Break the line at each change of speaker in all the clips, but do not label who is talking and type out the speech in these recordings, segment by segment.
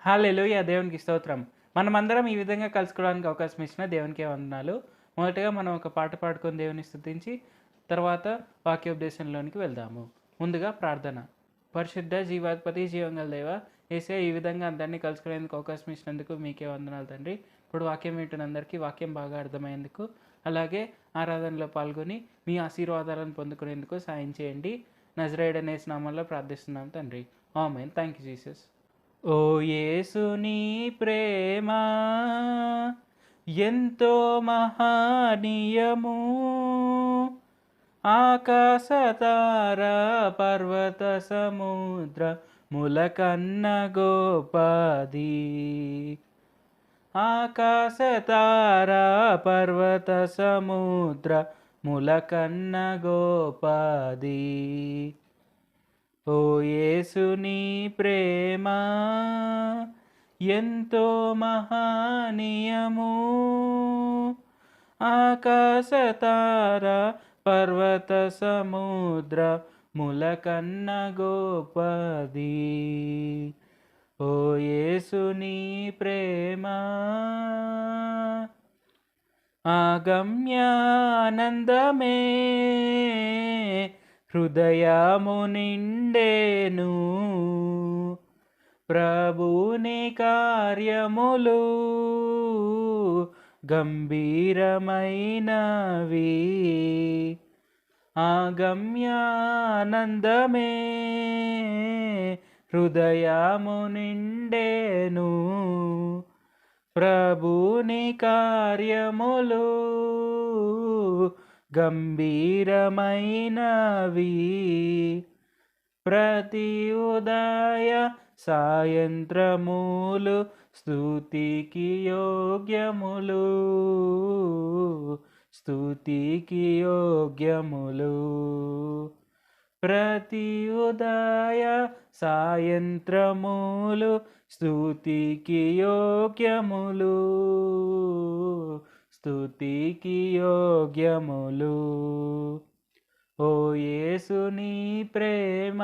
హల్లెలూయా! దేవునికి స్తోత్రం. మనమందరం ఈ విధంగా కలుసుకోవడానికి అవకాశం ఇచ్చిన దేవునికే వందనాలు. మొదటగా మనం ఒక పాట పాడుకొని దేవుని స్తుతించి, తర్వాత వాక్యోపదేశంలోనికి వెళ్దాము. ముందుగా ప్రార్థన. పరిశుద్ధ జీవాధిపతి జీవంగల దేవ, యేసయ్య ఈ విధంగా అందరినీ కలుసుకునేందుకు అవకాశం ఇచ్చినందుకు మీకే వందనాలు తండ్రి. ఇప్పుడు వాక్యం వింటున్న అందరికీ వాక్యం బాగా అర్థమయ్యేందుకు, అలాగే ఆరాధనలో పాల్గొని మీ ఆశీర్వాదాలను పొందుకునేందుకు సాయం చేయండి. నజరేయుడైన యేసు నామములో ప్రార్థిస్తున్నాం తండ్రి. ఆమేన్. Thank you Jesus. ఓ యేసుని ప్రేమ ఎంతో మహనీయము, ఆకాశతార పర్వత సముద్ర ములకన్న గోపది. ఆకాశతార పర్వత సముద్ర ములకన్న గోపది. ఓ యేసుని ప్రేమ ఎంతో మహనీయము, ఆకాశతార పర్వత సముద్ర ములకన్న గోపది. ఓ యేసుని ప్రేమ ఆగమ్యానందమే హృదయము నిండేను, ప్రభుని కార్యములు గంభీరమైనవి. ఆగమ్యానందమే హృదయము నిండేను, ప్రభుని కార్యములు గంభీరమైనవి. ప్రతి ఉదయ సాయంత్రములు స్తుతికి యోగ్యములు, స్తుతికి యోగ్యములు. ప్రతి ఉదయ సాయంత్రములు స్తుతికి యోగ్యములు, స్తుతికి యోగ్యములు. ఓ యేసుని ప్రేమ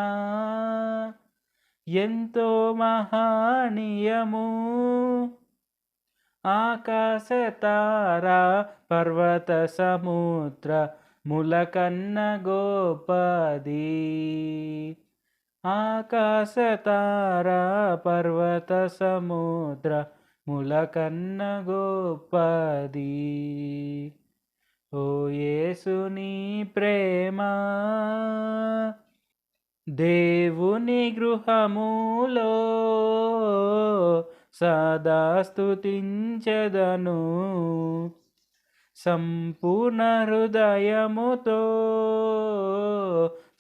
ఎంతో మహనీయము, ఆకాశతార పర్వత సముద్ర ములకన్న గోపది. ఆకాశతార పర్వత సముద్ర ములకన్న గోపది. ఓ యేసుని ప్రేమ దేవుని గృహములో సదా స్తుతించెదను, సంపూర్ణ హృదయముతో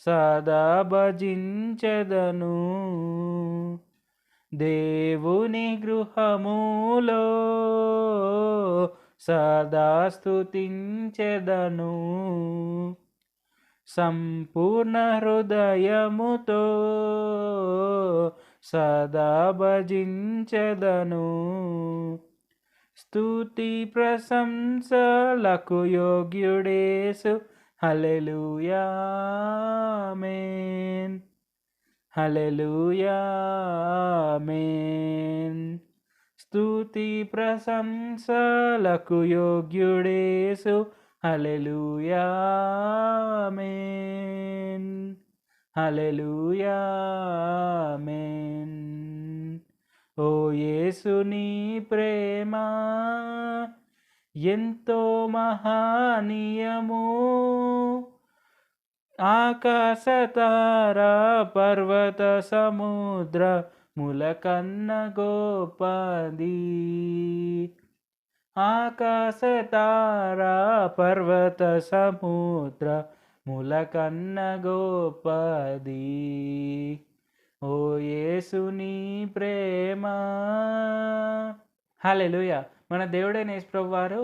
సదా భజించెదను. దేవుని గృహములో సదా స్తుతించెదను, సంపూర్ణ హృదయముతో సదా భజించెదను. స్తుతి ప్రశంసలకు యోగ్యుడేసు. హల్లెలూయా ఆమేన్, హల్లెలూయా ఆమేన్. స్తుతి ప్రశంసలకు యోగ్యుడేసు. హల్లెలూయా ఆమేన్, హల్లెలూయా ఆమేన్. ఓ యేసుని ప్రేమ ఎంతో మహనీయము, ఆకాశతార పర్వత సముద్ర ములకన్న గోపది. ఆకాశతార పర్వత సముద్ర ములకన్న గోపది. ఓ యేసుని ప్రేమ. హల్లెలూయా! మన దేవుడైన యేసు ప్రభువారు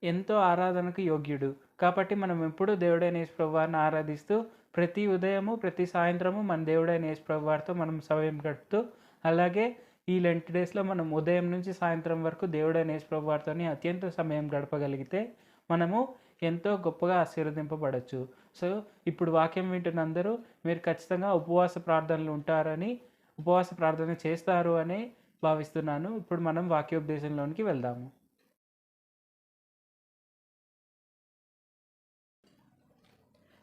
ఎంతో ఆరాధనకు యోగ్యుడు. కాబట్టి మనం ఎప్పుడూ దేవుడైన యేసు ప్రభువారిని ఆరాధిస్తూ, ప్రతి ఉదయము, ప్రతి సాయంత్రము మన దేవుడైన యేసు ప్రభువారితో మనం సమయం గడుపుతూ, అలాగే ఈ లెంట్ డేస్‌లో మనం ఉదయం నుంచి సాయంత్రం వరకు దేవుడైన యేసు ప్రభువారితోని అత్యంత సమయం గడపగలిగితే, మనము ఎంతో గొప్పగా ఆశీర్వదింపబడొచ్చు. సో, ఇప్పుడు వాక్యం వింటున్న అందరూ మీరు ఖచ్చితంగా ఉపవాస ప్రార్థనలు ఉంటారని, ఉపవాస ప్రార్థన చేస్తారు అని భావిస్తున్నాను. ఇప్పుడు మనం వాక్యోపదేశంలోనికి వెళ్దాము.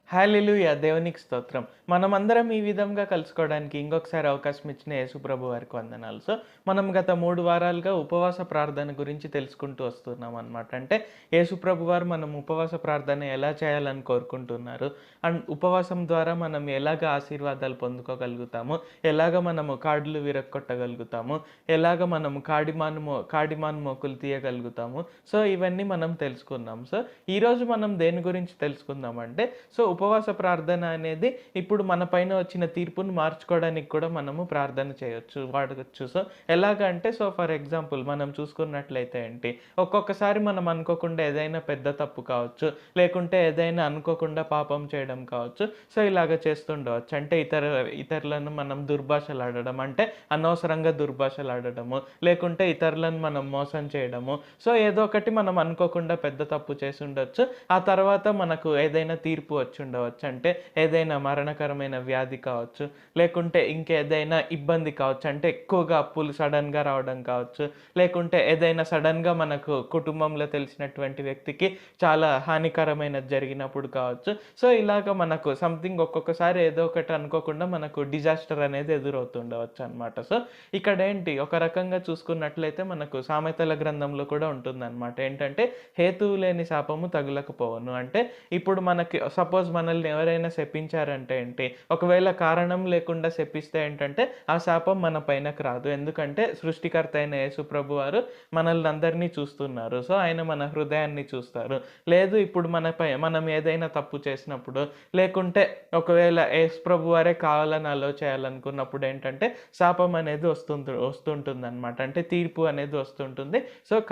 హల్లెలూయా! దేవునికి స్తోత్రం. మనమందరం ఈ విధంగా కలుసుకోవడానికి ఇంకొకసారి అవకాశం ఇచ్చిన యేసుప్రభు వారికి వందనాలు. మనం గత 3 వారాలుగా ఉపవాస ప్రార్థన గురించి తెలుసుకుంటూ వస్తున్నామనమాట. అంటే యేసుప్రభు వారు మనం ఉపవాస ప్రార్థన ఎలా చేయాలని కోరుకుంటున్నారు, అండ్ ఉపవాసం ద్వారా మనం ఎలాగ ఆశీర్వాదాలు పొందుకోగలుగుతాము, ఎలాగ మనము కాడులు విరగ్గొట్టగలుగుతాము, ఎలాగ మనము కాడిమాను మోకులు తీయగలుగుతాము. ఇవన్నీ మనం తెలుసుకున్నాం. ఈరోజు మనం దేని గురించి తెలుసుకుందామంటే ఉపవాస ప్రార్థన అనేది ఇప్పుడు మన పైన వచ్చిన తీర్పును మార్చుకోవడానికి కూడా మనము ప్రార్థన చేయొచ్చు, వాడవచ్చు. ఎలాగంటే ఫర్ ఎగ్జాంపుల్ మనం చూసుకున్నట్లయితే ఏంటి, ఒక్కొక్కసారి మనం అనుకోకుండా ఏదైనా పెద్ద తప్పు కావచ్చు, లేకుంటే ఏదైనా అనుకోకుండా పాపం చేయడం కావచ్చు. ఇలాగ చేస్తుండవచ్చు. అంటే ఇతరులను మనం దుర్భాషలాడడం, అంటే అనవసరంగా దుర్భాషలాడడము, లేకుంటే ఇతరులను మనం మోసం చేయడము. ఏదో ఒకటి మనం అనుకోకుండా పెద్ద తప్పు చేసి ఉండొచ్చు. ఆ తర్వాత మనకు ఏదైనా తీర్పు వచ్చి ఉండవచ్చు. అంటే ఏదైనా మరణకరమైన వ్యాధి కావచ్చు, లేకుంటే ఇంకేదైనా ఇబ్బంది కావచ్చు. అంటే ఎక్కువగా అప్పులు సడన్గా రావడం కావచ్చు, లేకుంటే ఏదైనా సడన్గా మనకు కుటుంబంలో తెలిసినటువంటి వ్యక్తికి చాలా హానికరమైనది జరిగినప్పుడు కావచ్చు. ఇలాగ మనకు సంథింగ్ ఒక్కొక్కసారి ఏదో ఒకటి అనుకోకుండా మనకు డిజాస్టర్ అనేది ఎదురవుతుండవచ్చు అనమాట. ఇక్కడ ఏంటి, ఒక రకంగా చూసుకున్నట్లయితే మనకు సామెతల గ్రంథంలో కూడా ఉంటుందన్నమాట. ఏంటంటే హేతువు లేని శాపము తగులకపోవను. అంటే ఇప్పుడు మనకి సపోజ్ మనల్ని ఎవరైనా శపించారంటే ఏంటి, ఒకవేళ కారణం లేకుండా శపిస్తే ఏంటంటే ఆ శాపం మన పైనకు రాదు. ఎందుకంటే సృష్టికర్త అయిన యేసు ప్రభు వారు మనల్ని అందరినీ చూస్తున్నారు. ఆయన మన హృదయాన్ని చూస్తారు. లేదు ఇప్పుడు మనం ఏదైనా తప్పు చేసినప్పుడు, లేకుంటే ఒకవేళ యేసు ప్రభు వారే కావాలని అలో చేయాలనుకున్నప్పుడు ఏంటంటే శాపం అనేది వస్తుంటుంది అనమాట. అంటే తీర్పు అనేది వస్తుంటుంది.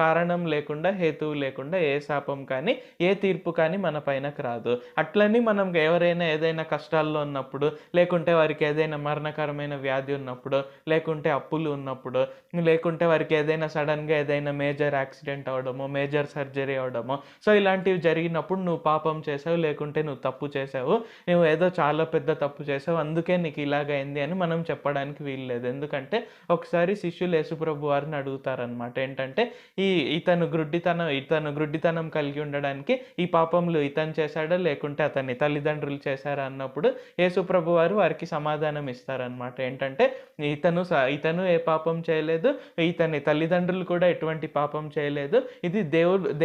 కారణం లేకుండా, హేతువు లేకుండా ఏ శాపం కానీ ఏ తీర్పు కానీ మన పైనకు రాదు. అట్లని మనం ఎవరైనా ఏదైనా కష్టాల్లో ఉన్నప్పుడు, లేకుంటే వారికి ఏదైనా మరణకరమైన వ్యాధి ఉన్నప్పుడు, లేకుంటే అప్పులు ఉన్నప్పుడు, లేకుంటే వారికి ఏదైనా సడన్గా ఏదైనా మేజర్ యాక్సిడెంట్ అవ్వడము, మేజర్ సర్జరీ అవ్వడము, ఇలాంటివి జరిగినప్పుడు నువ్వు పాపం చేసావు, లేకుంటే నువ్వు తప్పు చేసావు, నువ్వు ఏదో చాలా పెద్ద తప్పు చేసావు, అందుకే నీకు ఇలాగైంది అని మనం చెప్పడానికి వీల్లేదు. ఎందుకంటే ఒకసారి శిష్యులు యేసుప్రభు వారిని అడుగుతారనమాట. ఏంటంటే ఇతను గ్రుడ్డితనం కలిగి ఉండడానికి ఈ పాపములు ఇతను చేశాడా, లేకుంటే అతని తల్లిదండ్రులు చేశారా అన్నప్పుడు యేసుప్రభు వారు వారికి సమాధానం ఇస్తారనమాట. ఏంటంటే ఇతను ఏ పాపం చేయలేదు, ఇతని తల్లిదండ్రులు కూడా ఎటువంటి పాపం చేయలేదు. ఇది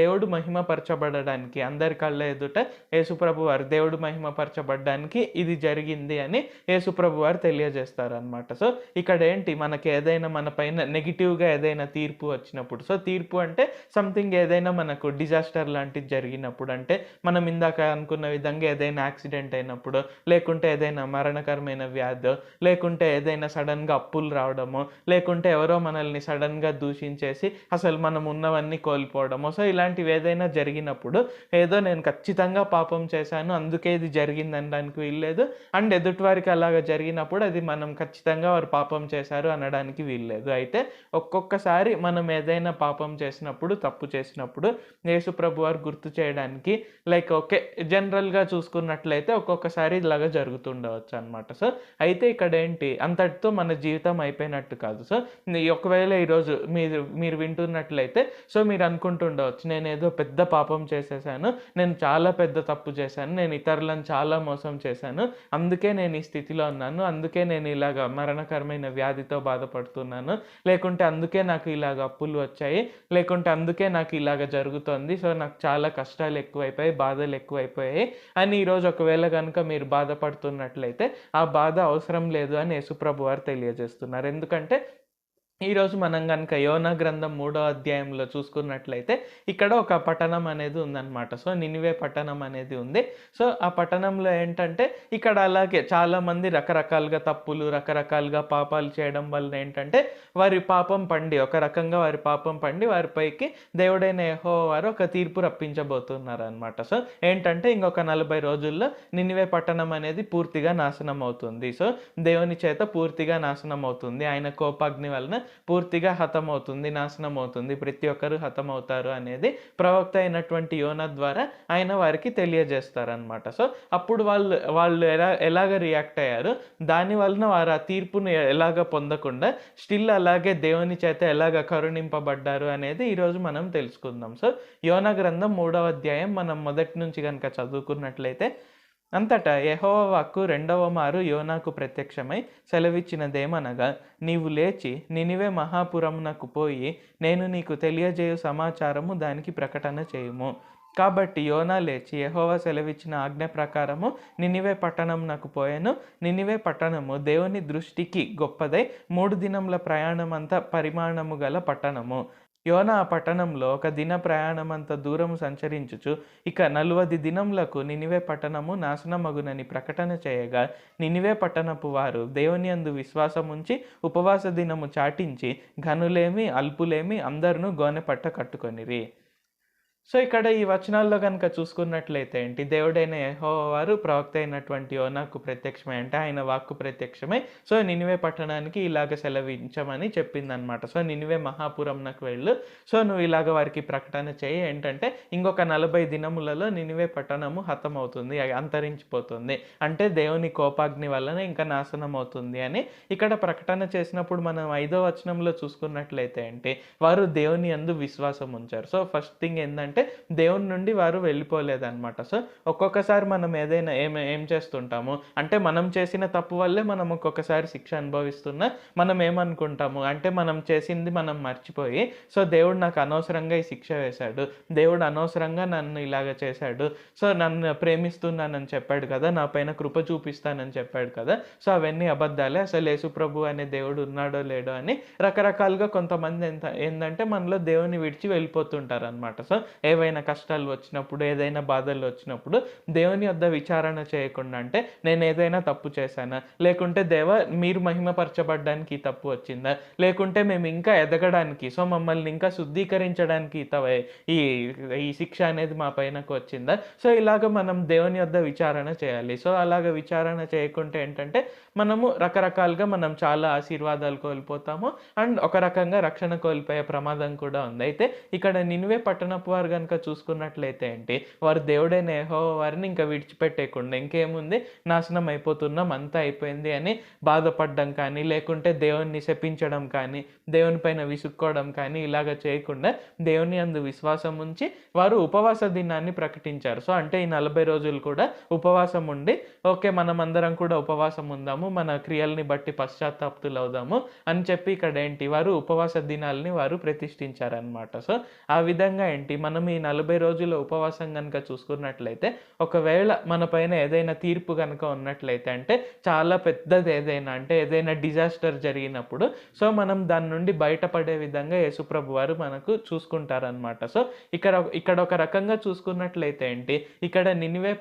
దేవుడు మహిమపరచబడడానికి, అందరి కళ్ళ ఎదుట యేసుప్రభు వారు దేవుడు మహిమపరచబడడానికి ఇది జరిగింది అని యేసుప్రభు వారు తెలియజేస్తారనమాట. ఇక్కడ ఏంటి, మనకి ఏదైనా మన పైన నెగిటివ్గా ఏదైనా తీర్పు వచ్చినప్పుడు, తీర్పు అంటే సంథింగ్ ఏదైనా మనకు డిజాస్టర్ లాంటిది జరిగినప్పుడు, అంటే మనం ఇందాక అనుకున్న విధంగా ఏదైనా యాక్సిడెంట్ అయినప్పుడు, లేకుంటే ఏదైనా మరణకరమైన వ్యాధో, లేకుంటే ఏదైనా సడన్గా అప్పులు రావడము, లేకుంటే ఎవరో మనల్ని సడన్గా దూషించేసి అసలు మనం ఉన్నవన్నీ కోల్పోవడము. ఇలాంటివి ఏదైనా జరిగినప్పుడు ఏదో నేను ఖచ్చితంగా పాపం చేశాను అందుకే ఇది జరిగింది అనడానికి వీల్లేదు. అండ్ ఎదుటివారికి అలాగ జరిగినప్పుడు అది మనం ఖచ్చితంగా వారు పాపం చేశారు అనడానికి వీల్లేదు. అయితే ఒక్కొక్కసారి మనం ఏదైనా పాపం చేసినప్పుడు, తప్పు చేసినప్పుడు యేసు ప్రభు వారు గుర్తు చేయడానికి ఓకే జనరల్గా చూసుకున్నట్లయితే ఒక్కొక్కసారి ఇలాగా జరుగుతుండవచ్చు అనమాట. అయితే ఇక్కడ ఏంటి, అంతటితో మన జీవితం అయిపోయినట్టు కాదు. ఒకవేళ ఈరోజు మీరు వింటున్నట్లయితే మీరు అనుకుంటుండవచ్చు, నేను ఏదో పెద్ద పాపం చేసేసాను, నేను చాలా పెద్ద తప్పు చేశాను, నేను ఇతరులను చాలా మోసం చేశాను, అందుకే నేను ఈ స్థితిలో ఉన్నాను, అందుకే నేను ఇలాగ మరణకరమైన వ్యాధితో బాధపడుతున్నాను, లేకుంటే అందుకే నాకు ఇలాగ అప్పులు వచ్చాయి, లేకుంటే అందుకే నాకు ఇలాగ జరుగుతుంది, నాకు చాలా కష్టాలు ఎక్కువైపోయాయి, బాధలు ఎక్కువైపోయాయి అని ఈరోజు ఒకవేళ కనుక మీరు బాధపడుతున్నట్లయితే ఆ బాధ అవసరం లేదు అని యేసుప్రభు వారు తెలియజేస్తున్నారు. ఎందుకంటే ఈరోజు మనం కనుక యోనా గ్రంథం 3వ అధ్యాయంలో చూసుకున్నట్లయితే ఇక్కడ ఒక పట్టణం అనేది ఉందన్నమాట. నినివే పట్టణం అనేది ఉంది. ఆ పట్టణంలో ఏంటంటే ఇక్కడ అలాగే చాలామంది రకరకాలుగా తప్పులు, రకరకాలుగా పాపాలు చేయడం వల్ల ఏంటంటే వారి పాపం పండి, ఒక రకంగా వారి పాపం పండి వారిపైకి దేవుడైన యెహోవా వారు ఒక తీర్పు రప్పించబోతున్నారు అనమాట. ఏంటంటే ఇంకొక 40 రోజుల్లో నినివే పట్టణం అనేది పూర్తిగా నాశనం అవుతుంది. దేవుని చేత పూర్తిగా నాశనం అవుతుంది. ఆయన కోపాగ్ని వలన పూర్తిగా హతమవుతుంది, నాశనం అవుతుంది, ప్రతి ఒక్కరు హతమవుతారు అనేది ప్రవక్త అయినటువంటి యోనా ద్వారా ఆయన వారికి తెలియజేస్తారనమాట. సో అప్పుడు వాళ్ళు వాళ్ళు ఎలాగ రియాక్ట్ అయ్యారు, దాని వలన వారు ఆ తీర్పును ఎలాగ పొందకుండా స్టిల్ అలాగే దేవుని చేత ఎలాగ కరుణింపబడ్డారు అనేది ఈరోజు మనం తెలుసుకుందాం. సో యోనా గ్రంథం 3వ అధ్యాయం మనం మొదటి నుంచి కనుక చదువుకున్నట్లయితే, అంతటా యెహోవా వాక్కు రెండవ మారు యోనాకు ప్రత్యక్షమై సెలవిచ్చినదేమనగా, నీవు లేచి నినివే మహాపురమునకు పోయి నేను నీకు తెలియజేయు సమాచారము దానికి ప్రకటన చేయుము. కాబట్టి యోనా లేచి యెహోవా సెలవిచ్చిన ఆజ్ఞ ప్రకారము నినివే పట్టణమునకు పోయెను. నినివే పట్టణము దేవుని దృష్టికి గొప్పదై 3 దినముల ప్రయాణమంత పరిమాణము గల పట్టణము. యోనా ఆ పట్టణంలో 1 దిన ప్రయాణమంత దూరము సంచరించుచు ఇక 40 దినములకు నినివే పట్టణము నాశనమగునని ప్రకటన చేయగా, నినివే పట్టణపు వారు దేవుని యందు విశ్వాసముంచి ఉపవాస దినము చాటించి ఘనులేమి అల్పులేమి అందరును గోనె పట్ట కట్టుకొనిరి. సో ఇక్కడ ఈ వచనాల్లో కనుక చూసుకున్నట్లయితే ఏంటి, దేవుడైన యెహోవా వారు ప్రవక్త అయినటువంటి యోనాకు ప్రత్యక్షమై, అంటే ఆయన వాక్కు ప్రత్యక్షమై సో నినివే పట్టణానికి ఇలాగ సెలవించమని చెప్పిందనమాట. సో నినివే మహాపురంనకు వెళ్ళు, సో నువ్వు ఇలాగ వారికి ప్రకటన చేయి, ఏంటంటే ఇంకొక 40 దినములలో నినివే పట్టణము హతమవుతుంది, అంతరించిపోతుంది, అంటే దేవుని కోపాగ్ని వలన ఇంకా నాశనం అవుతుంది అని ఇక్కడ ప్రకటన చేసినప్పుడు మనం 5వ వచనంలో చూసుకున్నట్లయితే ఏంటి, వారు దేవుని యందు విశ్వాసం ఉంచారు. సో ఫస్ట్ థింగ్ ఏంటంటే దేవుని నుండి వారు వెళ్ళిపోలేదన్నమాట. సో ఒక్కొక్కసారి మనం ఏదైనా ఏం చేస్తుంటాము అంటే, మనం చేసిన తప్పు వల్లే మనం ఒక్కొక్కసారి శిక్ష అనుభవిస్తున్నా మనం ఏమనుకుంటాము అంటే, మనం చేసింది మనం మర్చిపోయి, సో దేవుడు నాకు అనవసరంగా ఈ శిక్ష వేశాడు, దేవుడు అనవసరంగా నన్ను ఇలాగ చేశాడు, సో నన్ను ప్రేమిస్తున్నానని చెప్పాడు కదా, నా పైన కృప చూపిస్తానని చెప్పాడు కదా, సో అవన్నీ అబద్ధాలే, అసలు యేసు ప్రభు అనే దేవుడు ఉన్నాడో లేడో అని రకరకాలుగా కొంతమంది ఏంటంటే మనలో దేవుని విడిచి వెళ్ళిపోతుంటారు అనమాట. సో ఏవైనా కష్టాలు వచ్చినప్పుడు, ఏదైనా బాధలు వచ్చినప్పుడు దేవుని వద్ద విచారణ చేయకుండా, అంటే నేను ఏదైనా తప్పు చేశానా, లేకుంటే దేవా మీరు మహిమపరచబడ్డానికి ఈ తప్పు వచ్చిందా, లేకుంటే మేము ఇంకా ఎదగడానికి, సో మమ్మల్ని ఇంకా శుద్ధీకరించడానికి ఈ ఈ శిక్ష అనేది మా పైనకు వచ్చిందా, సో ఇలాగ మనం దేవుని వద్ద విచారణ చేయాలి. సో అలాగ విచారణ చేయకుంటే ఏంటంటే మనము రకరకాలుగా మనం చాలా ఆశీర్వాదాలు కోల్పోతాము, అండ్ ఒక రకంగా రక్షణ కోల్పోయే ప్రమాదం కూడా ఉంది. అయితే ఇక్కడ నినివే పట్టణపు వారు కనుక చూసుకున్నట్లయితే ఏంటి, వారు దేవుడైన యెహోవా వారిని ఇంకా విడిచిపెట్టేయకుండా, ఇంకేముంది నాశనం అయిపోతున్నాం, అంతా అయిపోయింది అని బాధపడడం కానీ, లేకుంటే దేవుణ్ణి శపించడం కానీ, దేవుని పైన విసుక్కోవడం కానీ ఇలాగ చేయకుండా దేవుని యందు విశ్వాసం ఉంచి వారు ఉపవాస దినాన్ని ప్రకటించారు. సో అంటే ఈ 40 రోజులు కూడా ఉపవాసం ఉండి, ఓకే మనం అందరం కూడా ఉపవాసం ఉందాము, మన క్రియల్ని బట్టి పశ్చాత్తాప్తులు అవుదాము అని చెప్పి ఇక్కడ ఏంటి, వారు ఉపవాస దినాల్ని వారు ప్రతిష్ఠించారనమాట. సో ఆ విధంగా ఏంటి, మనం ఈ 40 రోజుల ఉపవాసం కనుక చూసుకున్నట్లయితే, ఒకవేళ మన పైన ఏదైనా తీర్పు కనుక ఉన్నట్లయితే, అంటే చాలా పెద్దది ఏదైనా, అంటే ఏదైనా డిజాస్టర్ జరిగినప్పుడు, సో మనం దాని నుండి బయటపడే విధంగా యేసుప్రభు వారు మనకు చూసుకుంటారనమాట. సో ఇక్కడ ఒక రకంగా చూసుకున్నట్లయితే ఏంటి, ఇక్కడ నినివే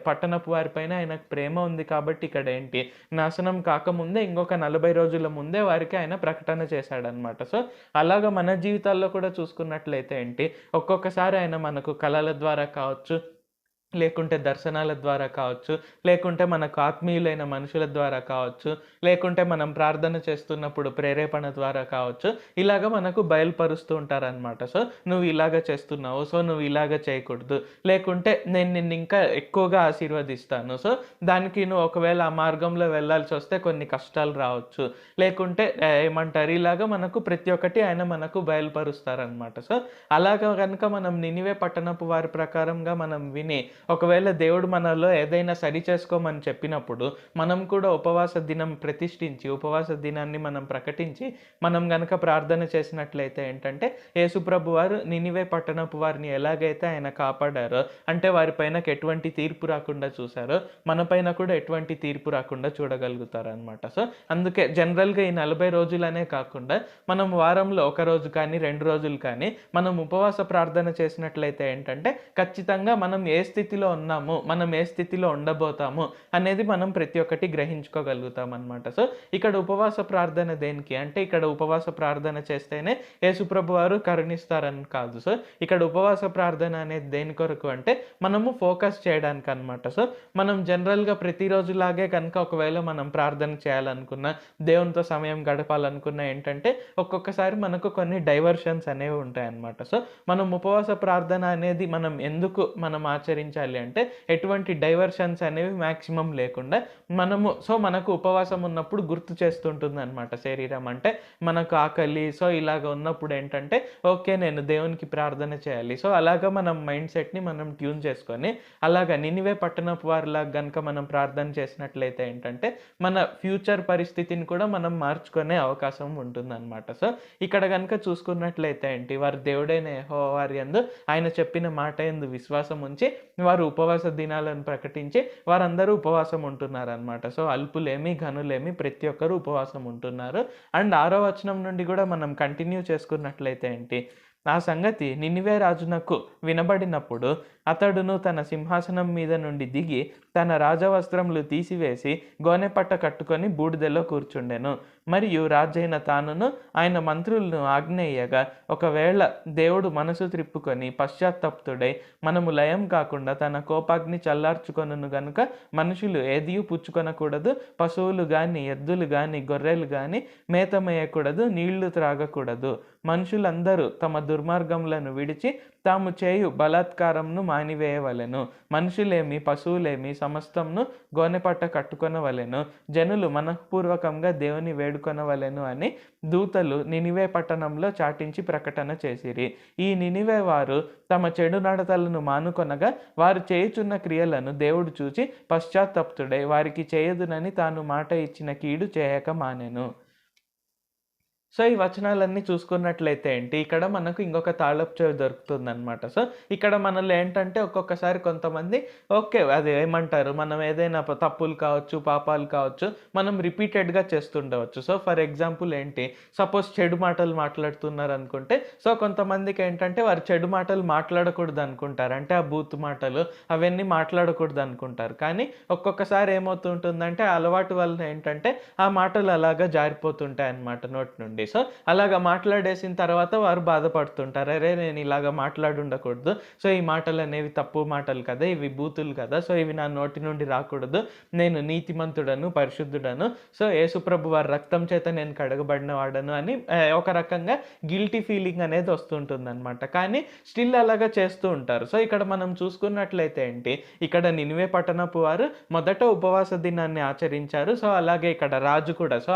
పట్టణపు వారి పైన ఆయనకు ప్రేమ ఉంది కాబట్టి ఇక్కడ ఏంటి, నాశనం కాకముందే ఇంకొక 40 రోజుల ముందే వారికి ఆయన ప్రకటన చేశాడనమాట. సో అలాగ మన జీవితాల్లో కూడా చూసుకున్నట్లయితే ఏంటి, ఒక్కొక్కసారి ఆయన మనకు కళల ద్వారా కావచ్చు, లేకుంటే దర్శనాల ద్వారా కావచ్చు, లేకుంటే మనకు ఆత్మీయులైన మనుషుల ద్వారా కావచ్చు, లేకుంటే మనం ప్రార్థన చేస్తున్నప్పుడు ప్రేరేపణ ద్వారా కావచ్చు, ఇలాగ మనకు బయలుపరుస్తూ ఉంటారనమాట. సో నువ్వు ఇలాగ చేస్తున్నావు, సో నువ్వు ఇలాగ చేయకూడదు, లేకుంటే నేను నిన్ను ఇంకా ఎక్కువగా ఆశీర్వదిస్తాను, సో దానికి నువ్వు ఒకవేళ ఆ మార్గంలో వెళ్ళాల్సి వస్తే కొన్ని కష్టాలు రావచ్చు, లేకుంటే ఏమంటారు, ఇలాగ మనకు ప్రతి ఒక్కటి ఆయన మనకు బయలుపరుస్తారనమాట. సో అలాగ కనుక మనం నినివే పట్టణపు వారి ప్రకారంగా మనం విని, ఒకవేళ దేవుడు మనలో ఏదైనా సరి చేసుకోమని చెప్పినప్పుడు మనం కూడా ఉపవాస దినం ప్రతిష్ఠించి, ఉపవాస దినాన్ని మనం ప్రకటించి, మనం గనక ప్రార్థన చేసినట్లయితే ఏంటంటే, యేసుప్రభు వారు నినివే పట్టణపు వారిని ఎలాగైతే ఆయన కాపాడారో, అంటే వారి పైనకి ఎటువంటి తీర్పు రాకుండా చూసారో, మన పైన కూడా ఎటువంటి తీర్పు రాకుండా చూడగలుగుతారు అనమాట. సో అందుకే జనరల్గా ఈ 40 రోజులనే కాకుండా మనం వారంలో 1 రోజు కానీ 2 రోజులు కానీ మనం ఉపవాస ప్రార్థన చేసినట్లయితే ఏంటంటే, ఖచ్చితంగా మనం ఏ స్థితి స్థితిలో ఉన్నాము, మనం ఏ స్థితిలో ఉండబోతాము అనేది మనం ప్రతి ఒక్కటి గ్రహించుకోగలుగుతాం అనమాట. సో ఇక్కడ ఉపవాస ప్రార్థన దేనికి అంటే, ఇక్కడ ఉపవాస ప్రార్థన చేస్తేనే యేసుప్రభు వారు కరుణిస్తారని కాదు. సో ఇక్కడ ఉపవాస ప్రార్థన అనేది దేని కొరకు అంటే, మనము ఫోకస్ చేయడానికి అనమాట. సో మనం జనరల్గా ప్రతిరోజులాగే కనుక ఒకవేళ మనం ప్రార్థన చేయాలనుకున్నా, దేవునితో సమయం గడపాలనుకున్నా ఏంటంటే, ఒక్కొక్కసారి మనకు కొన్ని డైవర్షన్స్ అనేవి ఉంటాయి అన్నమాట. సో మనం ఉపవాస ప్రార్థన అనేది ఎందుకు మనం ఆచరించాలి అంటే, ఎటువంటి డైవర్షన్స్ అనేవి మ్యాక్సిమం లేకుండా మనకు ఉపవాసం ఉన్నప్పుడు గుర్తు చేస్తుంటుంది అనమాట శరీరం. అంటే మనకు ఆకలి, సో ఇలాగ ఉన్నప్పుడు ఏంటంటే, ఓకే నేను దేవునికి ప్రార్థన చేయాలి. సో అలాగా మనం మైండ్ సెట్ని మనం ట్యూన్ చేసుకొని, అలాగా నినివే పట్టణపు వారిలాగా కనుక మనం ప్రార్థన చేసినట్లయితే ఏంటంటే, మన ఫ్యూచర్ పరిస్థితిని కూడా మనం మార్చుకునే అవకాశం ఉంటుందన్నమాట. సో ఇక్కడ కనుక చూసుకున్నట్లయితే ఏంటి, వారు దేవుడైన యెహోవా వారి యందు ఆయన చెప్పిన మాట యందు విశ్వాసం ఉంచి వారు ఉపవాస దినాలను ప్రకటించి వారందరూ ఉపవాసం ఉంటున్నారు అనమాట. సో అల్పులేమి ఘనులేమి ప్రతి ఒక్కరు ఉపవాసం ఉంటున్నారు. అండ్ 6వ వచనం నుండి కూడా మనం కంటిన్యూ చేసుకున్నట్లయితే ఏంటి, ఆ సంగతి నినివే రాజునకు వినబడినప్పుడు అతడును తన సింహాసనం మీద నుండి దిగి తన రాజవస్త్రములు తీసివేసి గోనెపట్ట కట్టుకొని బూడిదలో కూర్చుండెను. మరియు రాజైన తానును ఆయన మంత్రులను ఆజ్ఞేయగా, ఒకవేళ దేవుడు మనసు త్రిప్పుకొని పశ్చాత్తప్తుడై మనము లయం కాకుండా తన కోపాగ్ని చల్లార్చుకొనును గనుక మనుషులు ఏదియూ పుచ్చుకొనకూడదు, పశువులు గాని ఎద్దులు గాని గొర్రెలు గాని మేతమేయకూడదు, నీళ్లు త్రాగకూడదు. మనుషులందరూ తమ దుర్మార్గములను విడిచి తాము చేయు బలాత్కారంను మానివేయవలెను. మనుషులేమి పశువులేమి సమస్తంను గోనెపట్ట కట్టుకొనవలెను. జనులు మనఃపూర్వకంగా దేవుని వేడుకొనవలెను అని దూతలు నినివే పట్టణంలో చాటించి ప్రకటన చేసిరి. ఈ నినివే వారు తమ చెడు నడతలను మానుకొనగా వారు చేయుచున్న క్రియలను దేవుడు చూచి పశ్చాత్తప్తుడై వారికి చేయదునని తాను మాట ఇచ్చిన కీడు చేయక మానెను. సో ఈ వచనాలన్నీ చూసుకున్నట్లయితే ఏంటి, ఇక్కడ మనకు ఇంకొక తాళపు చెవి దొరుకుతుంది అనమాట. సో ఇక్కడ మనలో ఏంటంటే, ఒక్కొక్కసారి కొంతమంది ఓకే అది ఏమంటారు, మనం ఏదైనా తప్పులు కావచ్చు పాపాలు కావచ్చు మనం రిపీటెడ్గా చేస్తుండవచ్చు. సో ఫర్ ఎగ్జాంపుల్ ఏంటి, సపోజ్ చెడు మాటలు మాట్లాడుతున్నారు అనుకుంటే, సో కొంతమందికి ఏంటంటే వారు చెడు మాటలు మాట్లాడకూడదు అనుకుంటారు. అంటే ఆ బూత్ మాటలు అవన్నీ మాట్లాడకూడదు అనుకుంటారు. కానీ ఒక్కొక్కసారి ఏమవుతుంటుందంటే అలవాటు వలన ఏంటంటే ఆ మాటలు అలాగా జారిపోతుంటాయి అన్నమాట నోటి నుండి. సో అలాగా మాట్లాడేసిన తర్వాత వారు బాధపడుతుంటారు, అరే నేను ఇలాగా మాట్లాడుండకూడదు, సో ఈ మాటలు అనేవి తప్పు మాటలు కదా, ఇవి బూతులు కదా, సో ఇవి నా నోటి నుండి రాకూడదు, నేను నీతిమంతుడను పరిశుద్ధుడను, సో యేసుప్రభు వారి రక్తం చేత నేను కడగబడిన వాడను అని ఒక రకంగా గిల్టీ ఫీలింగ్ అనేది వస్తుంటుంది అనమాట. కానీ స్టిల్ అలాగా చేస్తూ ఉంటారు. సో ఇక్కడ మనం చూసుకున్నట్లయితే ఏంటి, ఇక్కడ నినివే పట్టణపు వారు మొదట ఉపవాస దినాన్ని ఆచరించారు. సో అలాగే ఇక్కడ రాజు కూడా, సో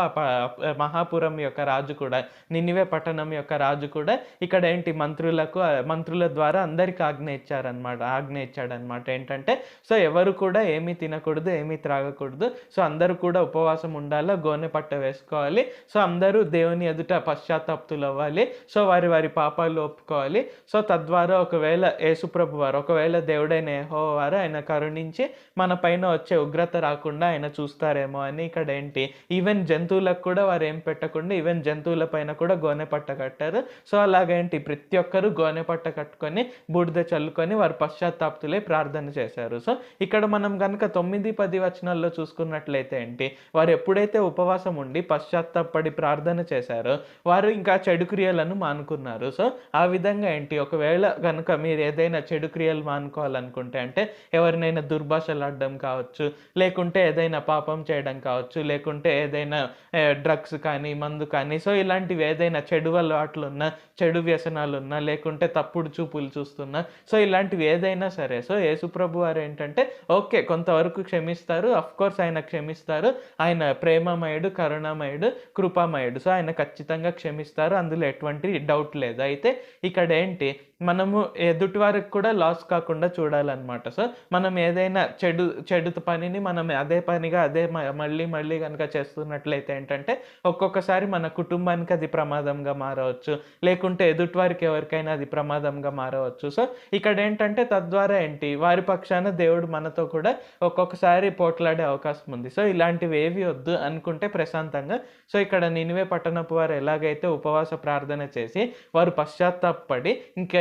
మహాపురం యొక్క రాజు కూడా, నినివే పట్టణం యొక్క రాజు కూడా ఇక్కడ ఏంటి మంత్రుల ద్వారా అందరికి ఆజ్ఞ ఇచ్చాడనమాట. ఏంటంటే సో ఎవరు కూడా ఏమీ తినకూడదు, ఏమీ త్రాగకూడదు, సో అందరూ కూడా ఉపవాసం ఉండాలా, గోనె పట్ట వేసుకోవాలి, సో అందరూ దేవుని ఎదుట పశ్చాత్తాప్తులు అవ్వాలి, సో వారి పాపాలు ఒప్పుకోవాలి. సో తద్వారా ఒకవేళ యేసుప్రభు వారు, ఒకవేళ దేవుడైన యెహోవా వారు ఆయన కరుణించి మన పైన వచ్చే ఉగ్రత రాకుండా ఆయన చూస్తారేమో అని ఇక్కడ ఏంటి, ఈవెన్ జంతువులకు కూడా వారు ఏం పెట్టకుండా ఈవెన్ జంతువుల పైన కూడా గోనె పట్ట కట్టారు. సో అలాగేంటి ప్రతి ఒక్కరు గోనె పట్ట కట్టుకొని బూడిద చల్లుకొని వారు పశ్చాత్తాప్తులై ప్రార్థన చేశారు. సో ఇక్కడ మనం కనుక 9-10 వచనాల్లో చూసుకున్నట్లయితే ఏంటి, వారు ఎప్పుడైతే ఉపవాసం ఉండి పశ్చాత్తాపడి ప్రార్థన చేశారో వారు ఇంకా చెడు క్రియలను మానుకున్నారు. సో ఆ విధంగా ఏంటి, ఒకవేళ కనుక మీరు ఏదైనా చెడు క్రియలు మానుకోవాలనుకుంటే, అంటే ఎవరినైనా దుర్భాషలాడడం కావచ్చు, లేకుంటే ఏదైనా పాపం చేయడం కావచ్చు, లేకుంటే ఏదైనా డ్రగ్స్ కానీ మందు కానీ, సో ఇలాంటివి ఏదైనా చెడు అలవాట్లు ఉన్నా, చెడు వ్యసనాలు ఉన్నా, లేకుంటే తప్పుడు చూపులు చూస్తున్నా, సో ఇలాంటివి ఏదైనా సరే, సో యేసుప్రభు వారు ఏంటంటే ఓకే కొంతవరకు క్షమిస్తారు, అఫ్ కోర్స్ ఆయన క్షమిస్తారు, ఆయన ప్రేమమయుడు, కరుణామయుడు, కృపామయుడు, సో ఆయన ఖచ్చితంగా క్షమిస్తారు, అందులో ఎటువంటి డౌట్ లేదు. అయితే ఇక్కడ ఏంటి, మనము ఎదుటి వారికి కూడా లాస్ కాకుండా చూడాలన్నమాట. సో మనం ఏదైనా చెడు పనిని మనం అదే పనిగా మళ్ళీ కనుక చేస్తున్నట్లయితే ఏంటంటే ఒక్కొక్కసారి మన కుటుంబానికి అది ప్రమాదంగా మారవచ్చు, లేకుంటే ఎదుటి వారికి ఎవరికైనా అది ప్రమాదంగా మారవచ్చు. సో ఇక్కడ ఏంటంటే తద్వారా ఏంటి, వారి పక్షాన దేవుడు మనతో కూడా ఒక్కొక్కసారి పోట్లాడే అవకాశం ఉంది. సో ఇలాంటివి ఏవి వద్దు అనుకుంటే ప్రశాంతంగా, సో ఇక్కడ నినివే పట్టణపు వారు ఎలాగైతే ఉపవాస ప్రార్థన చేసి వారు పశ్చాత్తాపడి ఇంకా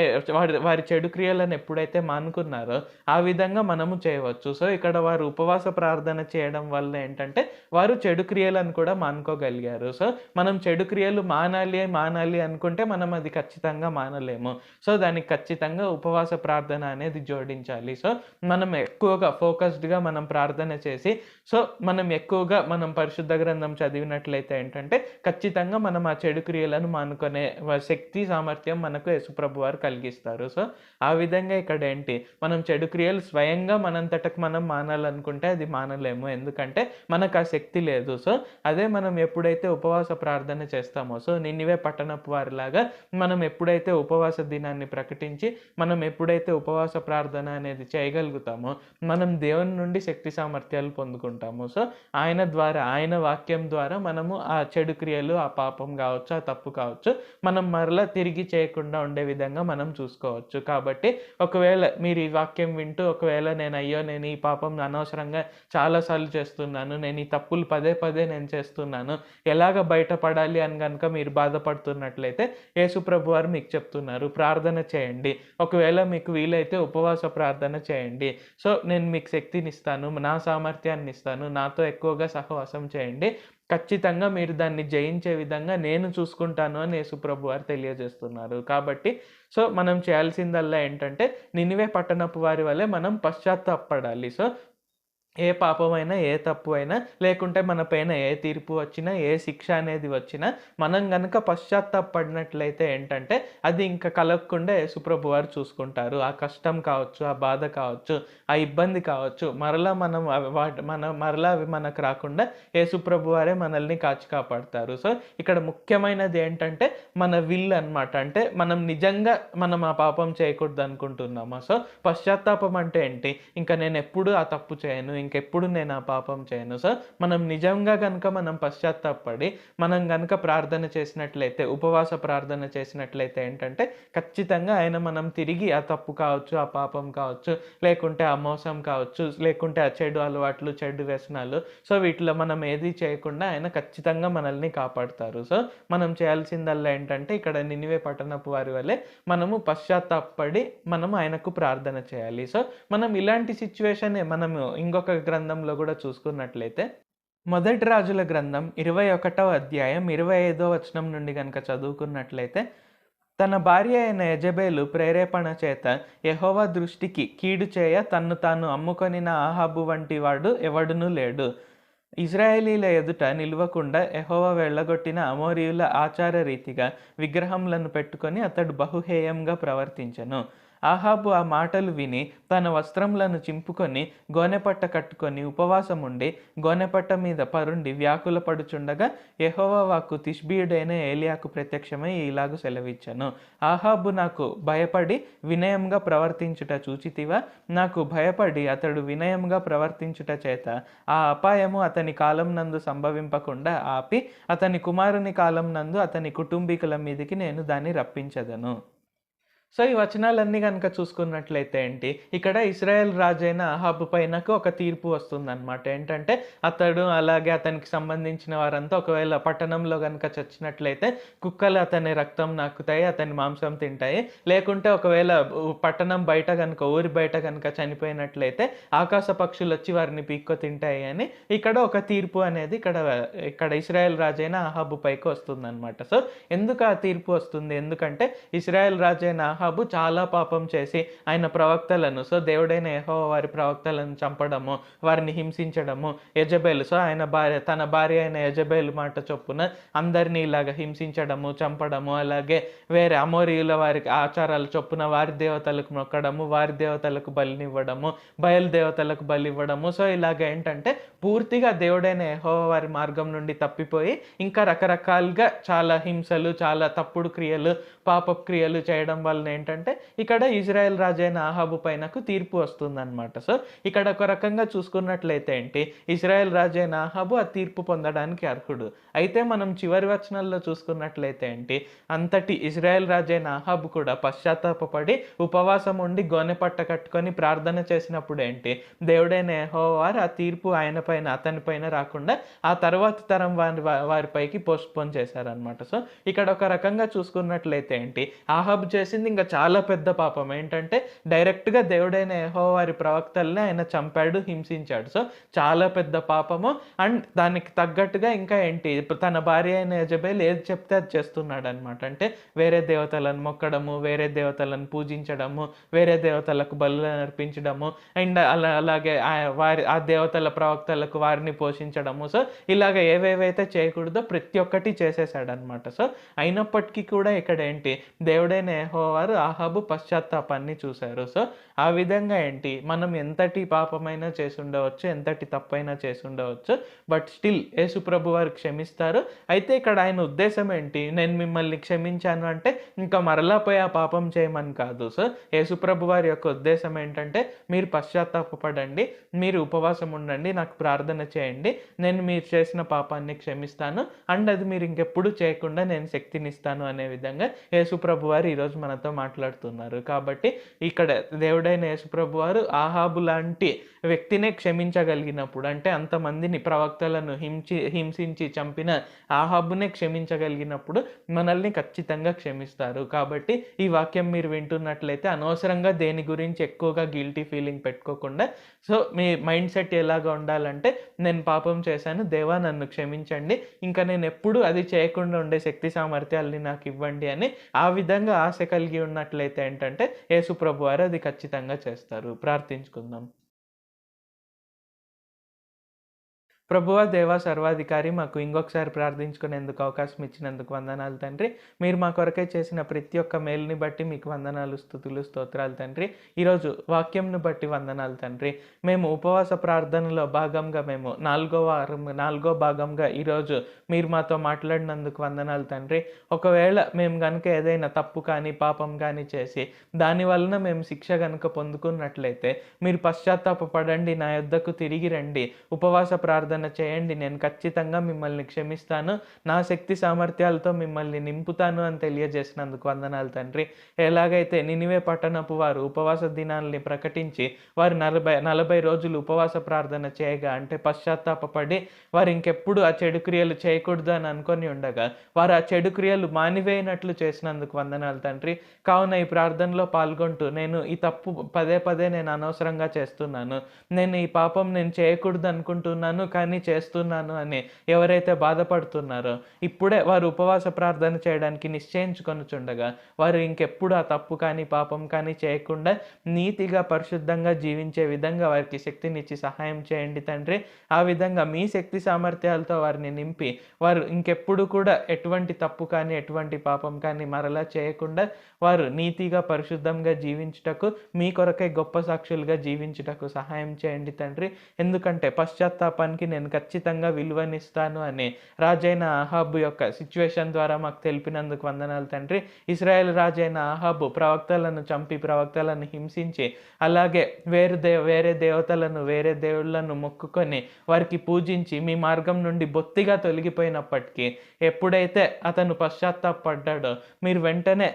వారి చెడు క్రియలను ఎప్పుడైతే మానుకున్నారో ఆ విధంగా మనము చేయవచ్చు. సో ఇక్కడ వారు ఉపవాస ప్రార్థన చేయడం వల్ల ఏంటంటే వారు చెడు క్రియలను కూడా మానుకోగలిగారు. సో మనం చెడు క్రియలు మానాలి అనుకుంటే మనం అది ఖచ్చితంగా మానలేము. సో దానికి ఖచ్చితంగా ఉపవాస ప్రార్థన అనేది జోడించాలి. సో మనం ఎక్కువగా ఫోకస్డ్‌గా మనం ప్రార్థన చేసి, సో మనం ఎక్కువగా మనం పరిశుద్ధ గ్రంథం చదివినట్లయితే ఏంటంటే ఖచ్చితంగా మనం ఆ చెడు క్రియలను మానుకునే శక్తి, సామర్థ్యం మనకు యేసుప్రభు వారు కలిగిస్తారు. సో ఆ విధంగా ఇక్కడ ఏంటి, మనం చెడు క్రియలు స్వయంగా మనంతటకు మనం మానాలనుకుంటే అది మానలేము. ఎందుకంటే మనకు ఆ శక్తి లేదు. సో అదే మనం ఎప్పుడైతే ఉపవాస ప్రార్థన చేస్తామో, సో నినివే పట్టణపు వారిలాగా మనం ఎప్పుడైతే ఉపవాస దినాన్ని ప్రకటించి, మనం ఎప్పుడైతే ఉపవాస ప్రార్థన అనేది చేయగలుగుతామో, మనం దేవుని నుండి శక్తి సామర్థ్యాలు పొందుకుంటాము. సో ఆయన ద్వారా, ఆయన వాక్యం ద్వారా మనము ఆ చెడు క్రియలు, ఆ పాపం కావచ్చు, ఆ తప్పు కావచ్చు, మనం మరలా తిరిగి చేయకుండా ఉండే విధంగా మనం చూసుకోవచ్చు. కాబట్టి ఒకవేళ మీరు ఈ వాక్యం వింటూ ఒకవేళ నేను ఈ పాపం అనవసరంగా చాలాసార్లు చేస్తున్నాను, నేను ఈ తప్పులు పదే పదే నేను చేస్తున్నాను, ఎలాగ బయటపడాలి అని కనుక మీరు బాధపడుతున్నట్లయితే యేసుప్రభు వారు మీకు చెప్తున్నారు, ప్రార్థన చేయండి. ఒకవేళ మీకు వీలైతే ఉపవాస ప్రార్థన చేయండి. సో నేను మీకు శక్తినిస్తాను, నా సామర్థ్యాన్ని ఇస్తాను, నాతో ఎక్కువగా సహవాసం చేయండి, ఖచ్చితంగా మీరు దాన్ని జయించే విధంగా నేను చూసుకుంటాను అని యేసుప్రభు వారు తెలియజేస్తున్నారు. కాబట్టి సో మనం చేయాల్సిందల్లా ఏంటంటే నినివే పట్టణపు వారి వలె మనం పశ్చాత్తాపపడాలి. సో ఏ పాపమైనా, ఏ తప్పు అయినా, లేకుంటే మన పైన ఏ తీర్పు వచ్చినా, ఏ శిక్ష అనేది వచ్చినా, మనం గనక పశ్చాత్తాపపడినట్లయితే ఏంటంటే అది ఇంకా కలగకుండా యేసుప్రభు వారు చూసుకుంటారు. ఆ కష్టం కావచ్చు, ఆ బాధ కావచ్చు, ఆ ఇబ్బంది కావచ్చు, మరలా మనం మరలా అవి మనకు రాకుండా యేసుప్రభు వారే మనల్ని కాచి కాపాడతారు. సో ఇక్కడ ముఖ్యమైనది ఏంటంటే మన విల్ అన్నమాట. అంటే మనం నిజంగా మనం ఆ పాపం చేయకూడదు అనుకుంటున్నామా? సో పశ్చాత్తాపం అంటే ఏంటి? ఇంకా నేను ఎప్పుడు ఆ తప్పు చేయను, ఇంకెప్పుడు నేను ఆ పాపం చేయను. సో మనం నిజంగా కనుక మనం పశ్చాత్తాపడి మనం కనుక ప్రార్థన చేసినట్లయితే, ఉపవాస ప్రార్థన చేసినట్లయితే ఏంటంటే ఖచ్చితంగా ఆయన మనం తిరిగి ఆ తప్పు కావచ్చు, ఆ పాపం కావచ్చు, లేకుంటే ఆ మోసం కావచ్చు, లేకుంటే ఆ చెడు అలవాట్లు, చెడు వ్యసనాలు, సో వీటిలో మనం ఏది చేయకుండా ఆయన ఖచ్చితంగా మనల్ని కాపాడుతారు. సో మనం చేయాల్సిందల్లా ఏంటంటే ఇక్కడ నినివే పట్టణపు వారి వలె మనము పశ్చాత్తాపడి మనము ఆయనకు ప్రార్థన చేయాలి. సో మనం ఇలాంటి సిచ్యువేషనే మనము ఇంకొక గ్రంథంలో కూడా చూసుకున్నట్లయితే మొదటి రాజుల గ్రంథం 21వ అధ్యాయం 25వ వచనం నుండి కనుక చదువుకున్నట్లయితే, తన భార్య అయిన యెజెబెలు ప్రేరేపణ చేత యెహోవా దృష్టికి కీడు చేయ తన్ను తాను అమ్ముకొనిన ఆహాబు వంటి వాడు ఎవడునూ లేడు. ఇశ్రాయేలీల ఎదుట నిలవకుండా యెహోవా వెళ్ళగొట్టిన అమోరీయుల ఆచార రీతిగా విగ్రహములను పెట్టుకొని అతడు బహుహేయంగా ప్రవర్తించెను. ఆహాబు ఆ మాటలు విని తన వస్త్రములను చింపుకొని గోనెపట్ట కట్టుకొని ఉపవాసముండి గోనెపట్ట మీద పరుండి వ్యాకుల పడుచుండగా యెహోవా వాక్కు తిష్బీయుడైన ఏలియాకు ప్రత్యక్షమై ఇలాగు సెలవిచ్చెను. ఆహాబు నాకు భయపడి వినయంగా ప్రవర్తించుట చూచితివా? నాకు భయపడి అతడు వినయంగా ప్రవర్తించుట చేత ఆ అపాయము అతని కాలం నందు సంభవింపకుండా ఆపి అతని కుమారుని కాలం నందు అతని కుటుంబీకుల మీదికి నేను దాన్ని రప్పించెదను. సో ఈ వచనాలన్నీ కనుక చూసుకున్నట్లయితే ఏంటి, ఇక్కడ ఇశ్రాయేల్ రాజైన అహాబు పైనకు ఒక తీర్పు వస్తుందన్నమాట. ఏంటంటే అతడు అలాగే అతనికి సంబంధించిన వారంతా ఒకవేళ పట్టణంలో కనుక చచ్చినట్లయితే కుక్కలు అతని రక్తం నాకుతాయి, అతని మాంసం తింటాయి. లేకుంటే ఒకవేళ పట్టణం బయట కనుక, ఊరి బయట కనుక చనిపోయినట్లయితే ఆకాశ పక్షులు వచ్చి వారిని పీక్కో తింటాయి అని ఇక్కడ ఒక తీర్పు అనేది ఇక్కడ ఇశ్రాయేల్ రాజైన అహాబు పైకి వస్తుందన్నమాట. సో ఎందుకు ఆ తీర్పు వస్తుంది? ఎందుకంటే ఇశ్రాయేల్ రాజైన అహాబు చాలా పాపం చేసి ఆయన ప్రవక్తలను, సో దేవుడైన యెహోవా వారి ప్రవక్తలను చంపడము, వారిని హింసించడము, యెజెబెలు, సో తన భార్య అయిన యెజెబెలు మాట చొప్పున అందరినీ ఇలాగ హింసించడము, చంపడము, అలాగే వేరే అమోరీయుల వారికి ఆచారాల చొప్పున వారి దేవతలకు మొక్కడము, వారి దేవతలకు బలినివ్వడము, బయలుదేవతలకు బలివ్వడము. సో ఇలాగ ఏంటంటే పూర్తిగా దేవుడైన యెహోవా వారి మార్గం నుండి తప్పిపోయి ఇంకా రకరకాలుగా చాలా హింసలు, చాలా తప్పుడు క్రియలు, పాపపు క్రియలు చేయడం వలన ఏంటంటే ఇక్కడ ఇజ్రాయెల్ రాజైన ఆహాబు పైనకు తీర్పు వస్తుందన్నమాట. సో ఇక్కడ ఒక రకంగా చూసుకున్నట్లయితే ఏంటి, ఇజ్రాయెల్ రాజైన ఆహాబు ఆ తీర్పు పొందడానికి అర్హుడు. అయితే మనం చివరి వచనాల్లో చూసుకున్నట్లయితే ఏంటి, అంతటి ఇజ్రాయెల్ రాజైన ఆహాబు కూడా పశ్చాత్తాపపడి ఉపవాసం ఉండి గోనెపట్ట కట్టుకొని ప్రార్థన చేసినప్పుడు ఏంటి, దేవుడైన యెహోవా వారు ఆ తీర్పు ఆయన పైన, అతని పైన రాకుండా ఆ తర్వాత తరం వారిపైకి పోస్ట్పోన్ చేశారనమాట. సో ఇక్కడ ఒక రకంగా చూసుకున్నట్లయితే ఏంటి, ఆహాబు చేసింది ఇంకా నిజంగా చాలా పెద్ద పాపం. ఏంటంటే డైరెక్ట్‌గా దేవుడైన యెహోవా వారి ప్రవక్తల్ని ఆయన చంపాడు, హింసించాడు. సో చాలా పెద్ద పాపము. అండ్ దానికి తగ్గట్టుగా ఇంకా ఏంటి, ఇప్పుడు తన భార్య అయిన యెజబెల్ ఏది చెప్తే అది చేస్తున్నాడనమాట. అంటే వేరే దేవతలను మొక్కడము, వేరే దేవతలను పూజించడము, వేరే దేవతలకు బలులను అర్పించడము, అండ్ అలాగే ఆ దేవతల ప్రవక్తలకు వారిని పోషించడము. సో ఇలాగ ఏవేవైతే చేయకూడదో ప్రతి ఒక్కటి చేసేసాడనమాట. సో అయినప్పటికీ కూడా ఇక్కడ ఏంటి, దేవుడైన యెహోవా వారు ఆహాబు పశ్చాత్తాపాన్ని చూశారు. సో ఆ విధంగా ఏంటి, మనం ఎంతటి పాపమైనా చేసి ఉండవచ్చు, ఎంతటి తప్పైనా చేసి ఉండవచ్చు, బట్ స్టిల్ యేసుప్రభు వారు క్షమిస్తారు. అయితే ఇక్కడ ఆయన ఉద్దేశం ఏంటి, నేను మిమ్మల్ని క్షమించాను అంటే ఇంకా మరలా పోయి ఆ పాపం చేయమని కాదు. సో యేసుప్రభు వారి యొక్క ఉద్దేశం ఏంటంటే, మీరు పశ్చాత్తాపపడండి, మీరు ఉపవాసం ఉండండి, నాకు ప్రార్థన చేయండి, నేను మీరు చేసిన పాపాన్ని క్షమిస్తాను, అండ్ అది మీరు ఇంకెప్పుడు చేయకుండా నేను శక్తినిస్తాను అనే విధంగా యేసుప్రభు వారు ఈరోజు మనతో మాట్లాడుతున్నారు. కాబట్టి ఇక్కడ దేవుడైన యేసుప్రభు వారు ఆహాబు లాంటి వ్యక్తినే క్షమించగలిగినప్పుడు, అంటే అంతమందిని ప్రవక్తలను హింసించి చంపిన ఆహాబునే క్షమించగలిగినప్పుడు మనల్ని ఖచ్చితంగా క్షమిస్తారు. కాబట్టి ఈ వాక్యం మీరు వింటున్నట్లయితే అనవసరంగా దేని గురించి ఎక్కువగా గిల్టీ ఫీలింగ్ పెట్టుకోకుండా, సో మీ మైండ్ సెట్ ఎలాగా ఉండాలంటే, నేను పాపం చేశాను, దేవా నన్ను క్షమించండి, ఇంకా నేను ఎప్పుడు అది చేయకుండా ఉండే శక్తి సామర్థ్యాలని నాకు ఇవ్వండి అని ఆ విధంగా ఆశ కలిగి ఉన్నట్లయితే ఏంటంటే యేసుప్రభు వారు అది ఖచ్చితంగా చేస్తారు. ప్రార్థించుకుందాం. ప్రభువా, దేవా, సర్వాధికారి, మాకు ఇంకొకసారి ప్రార్థించుకునేందుకు అవకాశం ఇచ్చినందుకు వందనాలు తండ్రి. మీరు మా కొరకై చేసిన ప్రతి ఒక్క మేలుని బట్టి మీకు వందనాలు, స్తుతులు, స్తోత్రాలు తండ్రి. ఈరోజు వాక్యంను బట్టి వందనాలు తండ్రి. మేము ఉపవాస ప్రార్థనలో భాగంగా మేము నాలుగో భాగంగా ఈరోజు మీరు మాతో మాట్లాడినందుకు వందనాలు తండ్రి. ఒకవేళ మేము కనుక ఏదైనా తప్పు కానీ పాపం కానీ చేసి దాని వలన మేము శిక్ష కనుక పొందుకున్నట్లయితే మీరు పశ్చాత్తాపపడండి, నా యొద్దకు తిరిగి రండి, ఉపవాస ప్రార్థన చేయండి, నేను ఖచ్చితంగా మిమ్మల్ని క్షమిస్తాను, నా శక్తి సామర్థ్యాలతో మిమ్మల్ని నింపుతాను అని తెలియజేసినందుకు వందనాలు తండ్రి. ఎలాగైతే నినివే పట్టణపు వారు ఉపవాస దినాల్ని ప్రకటించి వారు 40 రోజులు ఉపవాస ప్రార్థన చేయగా, అంటే పశ్చాత్తాపడి వారు ఇంకెప్పుడు ఆ చెడు క్రియలు చేయకూడదు అని అనుకొని ఉండగా వారు ఆ చెడు క్రియలు మానివేయనట్లు చేసినందుకు వందనాలు తండ్రి. కావున ఈ ప్రార్థనలో పాల్గొంటూ, నేను ఈ తప్పు పదే నేను అనవసరంగా చేస్తున్నాను, నేను ఈ పాపం నేను చేయకూడదు అనుకుంటున్నాను కానీ చేస్తున్నాను అని ఎవరైతే బాధపడుతున్నారో, ఇప్పుడే వారు ఉపవాస ప్రార్థన చేయడానికి నిశ్చయించుకొనుచుండగా వారు ఇంకెప్పుడు ఆ తప్పు కానీ పాపం కానీ చేయకుండా నీతిగా పరిశుద్ధంగా జీవించే విధంగా వారికి శక్తినిచ్చి సహాయం చేయండి తండ్రి. ఆ విధంగా మీ శక్తి సామర్థ్యాలతో వారిని నింపి వారు ఇంకెప్పుడు కూడా ఎటువంటి తప్పు కానీ ఎటువంటి పాపం కానీ మరలా చేయకుండా వారు నీతిగా పరిశుద్ధంగా జీవించుటకు, మీ కొరకై గొప్ప సాక్షులుగా జీవించుటకు సహాయం చేయండి తండ్రి. ఎందుకంటే పశ్చాత్తాపానికి నేను ఖచ్చితంగా విలువనిస్తాను అని రాజైన ఆహాబు యొక్క సిచ్యువేషన్ ద్వారా మాకు తెలిపినందుకు వందనాలు తండ్రి. ఇశ్రాయేల్ రాజైన ఆహాబు ప్రవక్తలను చంపి ప్రవక్తలను హింసించి అలాగే వేరే దేవతలను వేరే దేవుళ్ళను మొక్కుకొని వారికి పూజించి మీ మార్గం నుండి బొత్తిగా తొలగిపోయినప్పటికీ ఎప్పుడైతే అతను పశ్చాత్తాపడ్డాడో మీరు వెంటనే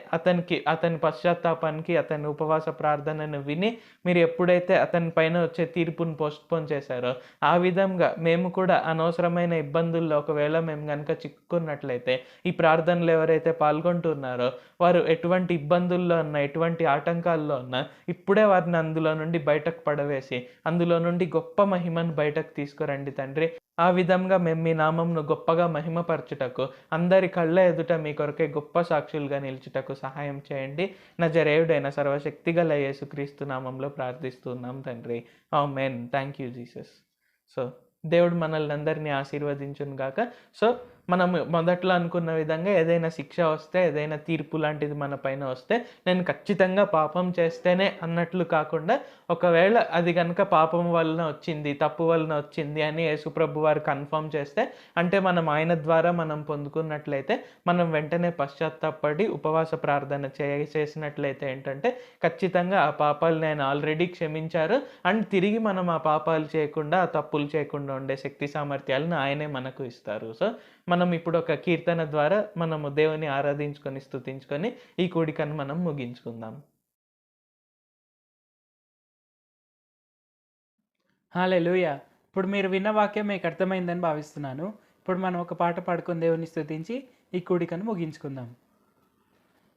అతని పశ్చాత్తాపానికి అతని ఉపవాస ప్రార్థనను విని మీరు ఎప్పుడైతే అతని పైన వచ్చే తీర్పును పోస్ట్పోన్ చేశారో, ఆ విధంగా మేము కూడా అనవసరమైన ఇబ్బందుల్లో ఒకవేళ మేము కనుక చిక్కుకున్నట్లయితే ఈ ప్రార్థనలు ఎవరైతే పాల్గొంటున్నారో వారు ఎటువంటి ఇబ్బందుల్లో ఉన్నా ఎటువంటి ఆటంకాల్లో ఉన్నా ఇప్పుడే వారిని అందులో నుండి బయటకు పడవేసి అందులో నుండి గొప్ప మహిమను బయటకు తీసుకురండి తండ్రి. ఆ విధంగా మేము మీ నామంను గొప్పగా మహిమపరచుటకు, అందరి కళ్ళ ఎదుట మీ కొరకే గొప్ప సాక్షులుగా నిలుచుటకు సహాయం చేయండి. నజరేయుడైన సర్వశక్తిగల యేసుక్రీస్తు నామంలో ప్రార్థిస్తున్నాం తండ్రి. ఆమేన్. Thank you Jesus. సో దేవుడు మనల్ని అందరినీ ఆశీర్వదించును గాక. సో మనం మొదట్లో అనుకున్న విధంగా ఏదైనా శిక్ష వస్తే, ఏదైనా తీర్పు లాంటిది మన పైన వస్తే నేను ఖచ్చితంగా పాపం చేస్తేనే అన్నట్లు కాకుండా, ఒకవేళ అది కనుక పాపం వలన వచ్చింది, తప్పు వలన వచ్చింది అని యేసుప్రభు వారు కన్ఫర్మ్ చేస్తే, అంటే మనం ఆయన ద్వారా మనం పొందుకున్నట్లయితే మనం వెంటనే పశ్చాత్తాపడి ఉపవాస ప్రార్థన చేసినట్లయితే ఏంటంటే ఖచ్చితంగా ఆ పాపాలు నేను ఆల్రెడీ క్షమించారు అండ్ తిరిగి మనం ఆ పాపాలు చేయకుండా, ఆ తప్పులు చేయకుండా ఉండే శక్తి సామర్థ్యాలను ఆయనే మనకు ఇస్తారు. సో మనం ఇప్పుడు ఒక కీర్తన ద్వారా మనము దేవుని ఆరాధించుకొని స్తుతించుకొని ఈ కూడికను మనం ముగించుకుందాం.
హల్లెలూయా. ఇప్పుడు మీరు విన్న వాక్యం మీకు అర్థమైందని భావిస్తున్నాను. ఇప్పుడు మనం ఒక పాట పాడుకొని దేవుని స్తుతించి ఈ కూడికను ముగించుకుందాం.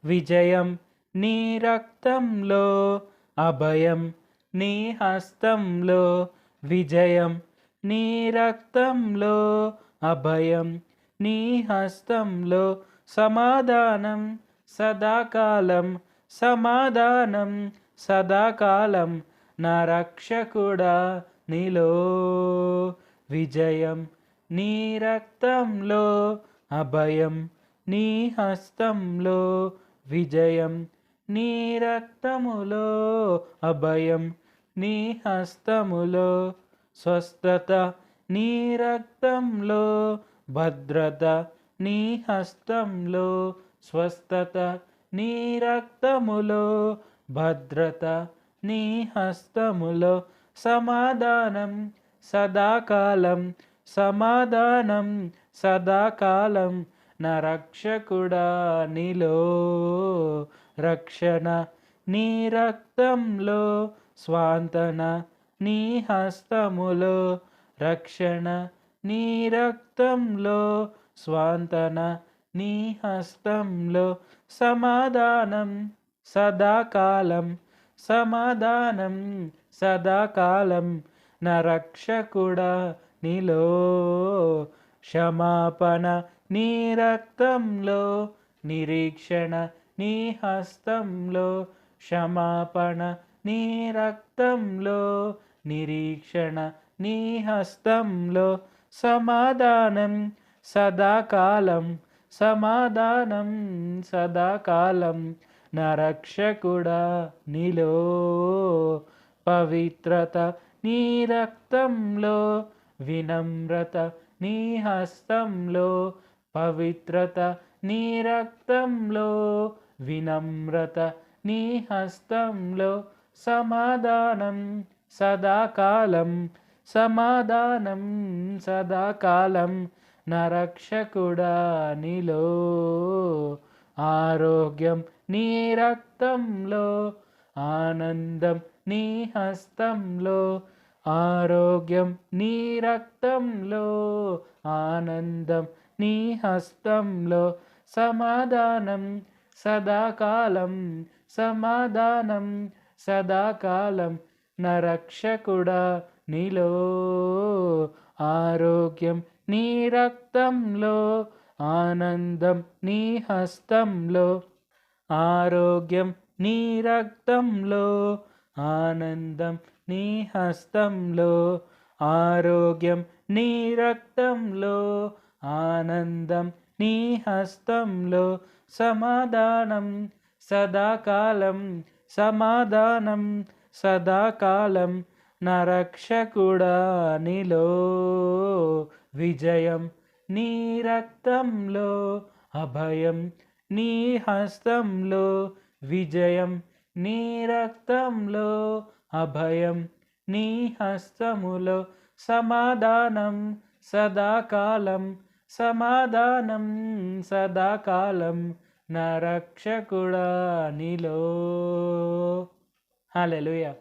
విజయం నీ రక్తంలో అభయం, నీ హస్తంలో విజయం. నీ రక్తంలో అభయం, నీ హస్తంలో సమాధానం సదాకాలం, సమాధానం సదాకాలం. నా రక్షకుడా నీలో విజయం. నీ రక్తంలో అభయం, నీ హస్తంలో విజయం. నీ రక్తములో అభయం, నీ హస్తములో స్వస్థత. నీ రక్తంలో భద్రత, నీ హస్తంలో స్వస్థత. నీ రక్తములో భద్రత, నీ హస్తములో సమాధానం సదాకాలం, సమాధానం సదాకాలం. నా రక్షకుడా నీలో రక్షణ. నీ రక్తంలో స్వాంతన, నీ హస్తములో రక్షణ. నీ రక్తంలో స్వాంతన, నీ హస్తంలో సమాధానం సదాకాలం, సమాధానం సదాకాలం. నా రక్షకుడా నీలో క్షమాపణ. నీ రక్తంలో నిరీక్షణ, నీ హస్తంలో క్షమాపణ. నీ రక్తంలో నిరీక్షణ, నీ హస్తంలో సమాధానం సదాకాలం, సమాధానం సదాకాలం. నా రక్షకుడా నీలో పవిత్రత. నీ రక్తంలో వినమ్రత, నీ హస్తంలో పవిత్రత. నీ రక్తంలో వినమ్రత, నీ హస్తంలో సమాధానం సదాకాలం, సమాధానం సదాకాలం. నా రక్షకుడా నీలో ఆరోగ్యం. నీ రక్తంలో ఆనందం, నీ హస్తంలో ఆరోగ్యం. నీ రక్తంలో ఆనందం, నీ హస్తంలో సమాధానం సదాకాలం, సమాధానం సదాకాలం. నా రక్షకుడా నీలో ఆరోగ్యం. నీ రక్తంలో ఆనందం, నీ హస్తంలో ఆరోగ్యం. నీ రక్తంలో ఆనందం, నీ హస్తంలో ఆరోగ్యం. నీ రక్తంలో ఆనందం, నీ హస్తంలో సమాధానం సదాకాలం, సమాధానం సదాకాలం. నా రక్షకుడా నీలో విజయం. నీ రక్తంలో అభయం, నీ హస్తంలో విజయం. నీ రక్తంలో అభయం, నీ హస్తములో సమాధానం సదాకాలం, సమాధానం సదాకాలం. నా రక్షకుడా నీలో. హల్లెలూయా.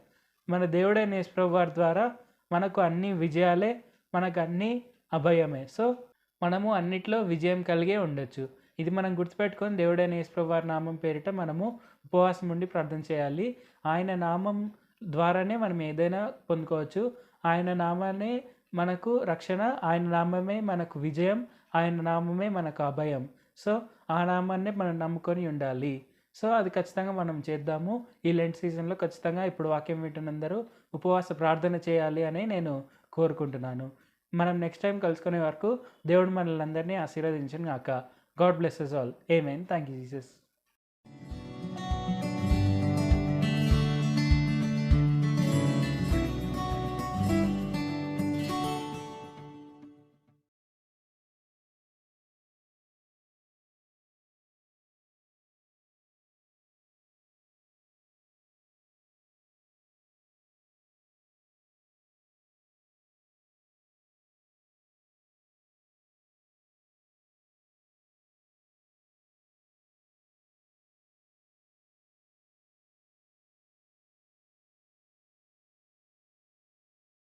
మన దేవుడైన యేసు ప్రభువారి ద్వారా మనకు అన్ని విజయాలే, మనకు అన్ని అభయమే. సో మనము అన్నిట్లో విజయం కలిగే ఉండొచ్చు. ఇది మనం గుర్తుపెట్టుకొని దేవుడైన యేసు ప్రభువారి నామం పేరిట మనము ఉపవాసం ఉండి ప్రార్థన చేయాలి. ఆయన నామం ద్వారానే మనం ఏదైనా పొందుకోవచ్చు. ఆయన నామాన్నే మనకు రక్షణ, ఆయన నామమే మనకు విజయం, ఆయన నామమే మనకు అభయం. సో ఆ నామాన్నే మనం నమ్ముకొని ఉండాలి. సో అది ఖచ్చితంగా మనం చేద్దాము. ఈ లెంట్ సీజన్లో ఖచ్చితంగా ఇప్పుడు వాక్యం వింటున్నందరూ ఉపవాస ప్రార్థన చేయాలి అని నేను కోరుకుంటున్నాను. మనం నెక్స్ట్ టైం కలుసుకునే వరకు దేవుడు మనల్ని అందరినీ ఆశీర్వదించును గాక. God bless us all. Amen. Thank you, Jesus.